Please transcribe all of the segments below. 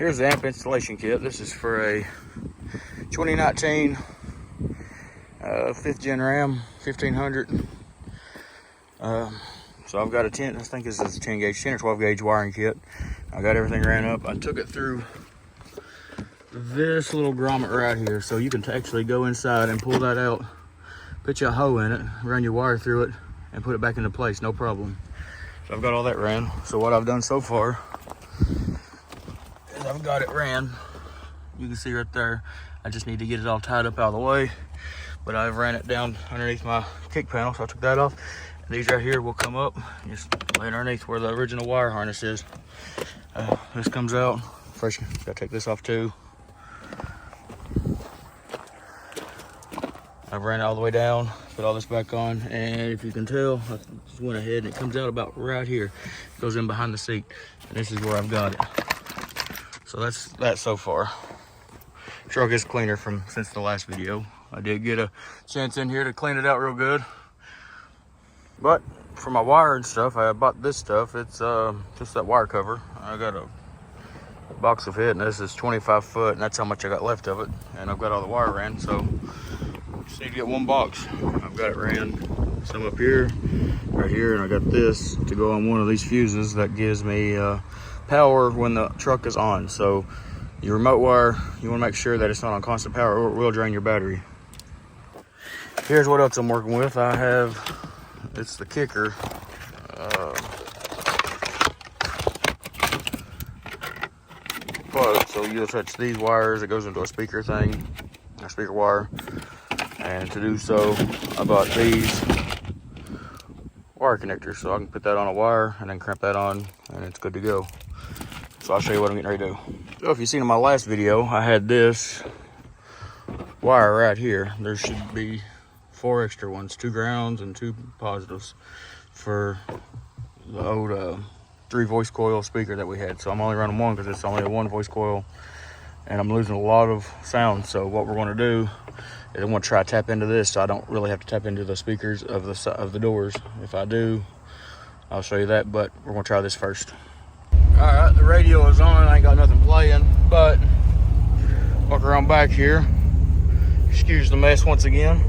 Here's the amp installation kit. This is for a 2019 5th gen RAM 1500. So I've got a 10, I think this is a 10 gauge, 10 or 12 gauge wiring kit. I got everything ran up. I took it through this little grommet right here, so you can actually go inside and pull that out, put your hoe in it, run your wire through it, and put it back into place, no problem. So I've got all that ran. So what I've done so far is I've got it ran. You can see right there. I just need to get it all tied up out of the way, but I've ran it down underneath my kick panel, so I took that off. These right here will come up, just lay underneath where the original wire harness is. This comes out. First, you gotta take this off too. I've ran it all the way down, put all this back on, and if you can tell, I just went ahead and it comes out about right here. It goes in behind the seat, and this is where I've got it. So that's that so far. Truck is cleaner since the last video. I did get a chance in here to clean it out real good. But for my wire and stuff, I bought this stuff. It's just that wire cover. I got a box of it, and this is 25 foot, and that's how much I got left of it. And I've got all the wire ran, so just need to get one box. I've got it ran, some up here, right here, and I got this to go on one of these fuses that gives me power when the truck is on. So your remote wire, you want to make sure that it's not on constant power or it will drain your battery. Here's what else I'm working with. I have, it's the kicker. Plug. So you'll touch these wires. It goes into a speaker thing, a speaker wire. And to do so, I bought these wire connectors, so I can put that on a wire and then crimp that on, and it's good to go. So I'll show you what I'm getting ready to do. So if you've seen in my last video, I had this wire right here. There should be 4 extra ones, 2 grounds and 2 positives for the old 3 voice coil speaker that we had. So I'm only running one because it's only a 1 voice coil, and I'm losing a lot of sound. So what we're going to do is I'm going to try to tap into this, so I don't really have to tap into the speakers of the doors. If I do, I'll show you that, but we're going to try this first. All right, the radio is on. I ain't got nothing playing, but walk around back here. Excuse the mess once again.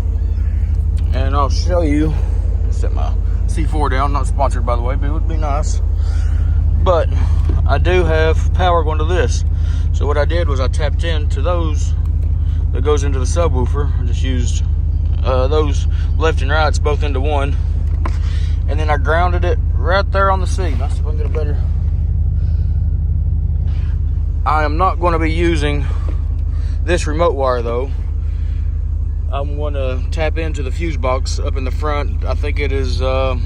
And I'll show you, set my C4 down, not sponsored by the way, but it would be nice. But I do have power going to this. So what I did was I tapped into those that goes into the subwoofer. I just used those left and rights both into one. And then I grounded it right there on the seat. Let's see if I can get a better. I am not going to be using this remote wire though. I'm going to tap into the fuse box up in the front. I think it is, I'll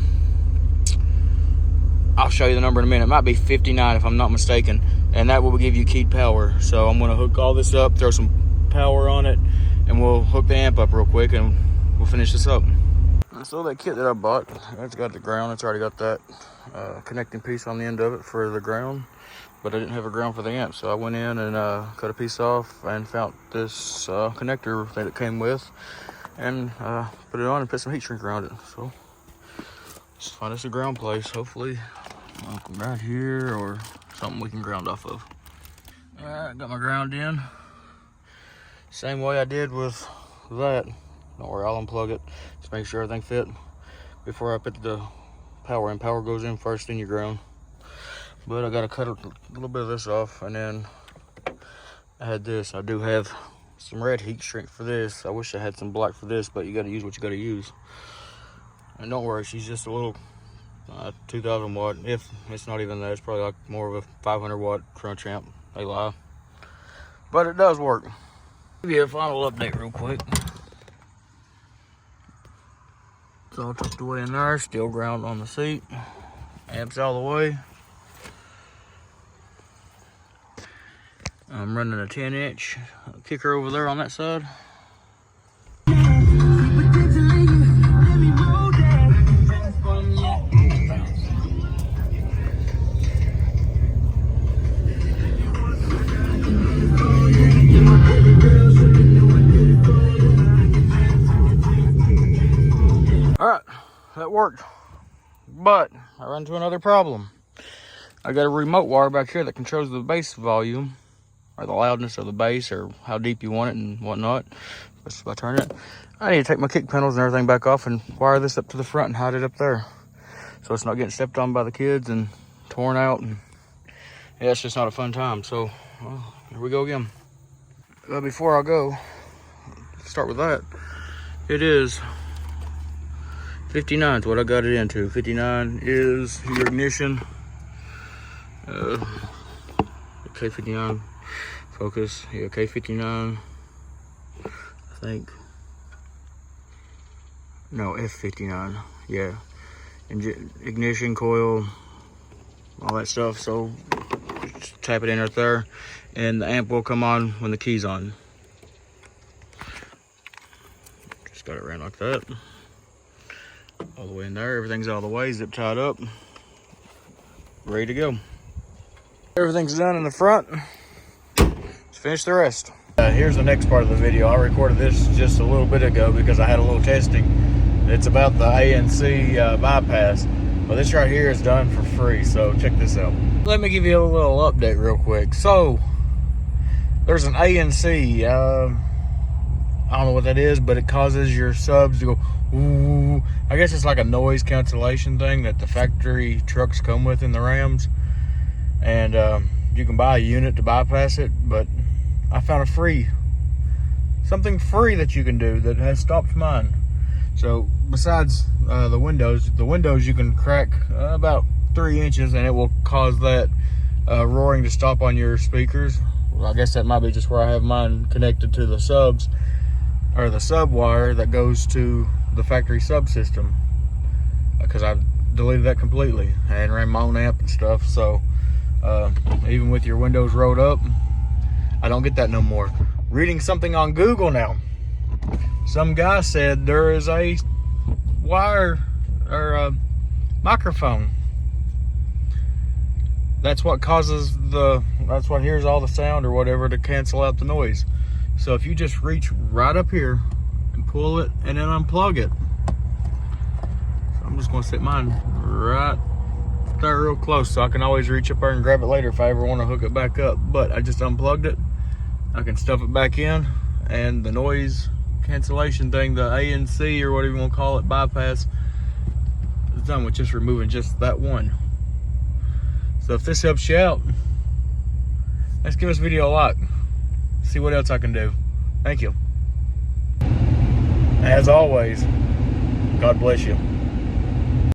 show you the number in a minute. It might be 59 if I'm not mistaken. And that will give you keyed power. So I'm going to hook all this up, throw some power on it, and we'll hook the amp up real quick and we'll finish this up. So that kit that I bought, it's got the ground. It's already got that connecting piece on the end of it for the ground. But I didn't have a ground for the amp, so I went in and cut a piece off and found this connector that it came with, and put it on and put some heat shrink around it. So let's find us a ground place, hopefully right here or something we can ground off of. All right, got my ground in. Same way I did with that. Don't worry, I'll unplug it. Just make sure everything fit before I put the power in. Power goes in first, then your ground. But I gotta cut a little bit of this off, and then I had this. I do have some red heat shrink for this. I wish I had some black for this, but you gotta use what you gotta use. And don't worry, she's just a little 2000 watt. If it's not even that, it's probably like more of a 500 watt crunch amp. They lie, but it does work. Give you a final update real quick. It's all tucked away in there, still ground on the seat. Amps all the way. I'm running a 10-inch kicker over there on that side. All right, that worked, but I run into another problem. I got a remote wire back here that controls the bass volume, or the loudness of the bass, or how deep you want it and whatnot. Just by turning it. I need to take my kick panels and everything back off and wire this up to the front and hide it up there, so it's not getting stepped on by the kids and torn out. And yeah, it's just not a fun time. So well, here we go again. But before I go, start with that. It is 59 is what I got it into. 59 is your ignition. K59 focus. Yeah, K59. I think. No, F59. Yeah. Ignition coil, all that stuff. So just tap it in right there, and the amp will come on when the key's on. Just got it ran like that. All the way in there. Everything's out of the way, zip tied up, ready to go. Everything's done in the front. Let's finish the rest. Here's the next part of the video. I recorded this just a little bit ago because I had a little testing. It's about the ANC bypass. Well, this right here is done for free, so check this out. Let me give you a little update real quick. So there's an ANC. I don't know what that is, but it causes your subs to go ooh. I guess it's like a noise cancellation thing that the factory trucks come with in the Rams, and you can buy a unit to bypass it. But I found something free that you can do that has stopped mine. So besides the windows you can crack about 3 inches, and it will cause that roaring to stop on your speakers. Well, I guess that might be just where I have mine connected to the subs, or the sub wire that goes to the factory subsystem, because I've deleted that completely and ran my own amp and stuff. So even with your windows rolled up, I don't get that no more. Reading something on Google now, some guy said there is a wire or a microphone that's what hears all the sound or whatever to cancel out the noise. So if you just reach right up here and pull it and then unplug it. So I'm just gonna set mine right there real close, so I can always reach up there and grab it later if I ever want to hook it back up. But I just unplugged it. I can stuff it back in, and the noise cancellation thing, the ANC or whatever you want to call it, bypass, is done with just removing just that one. So if this helps you out, let's give this video a like. See what else I can do. Thank you. As always, God bless you.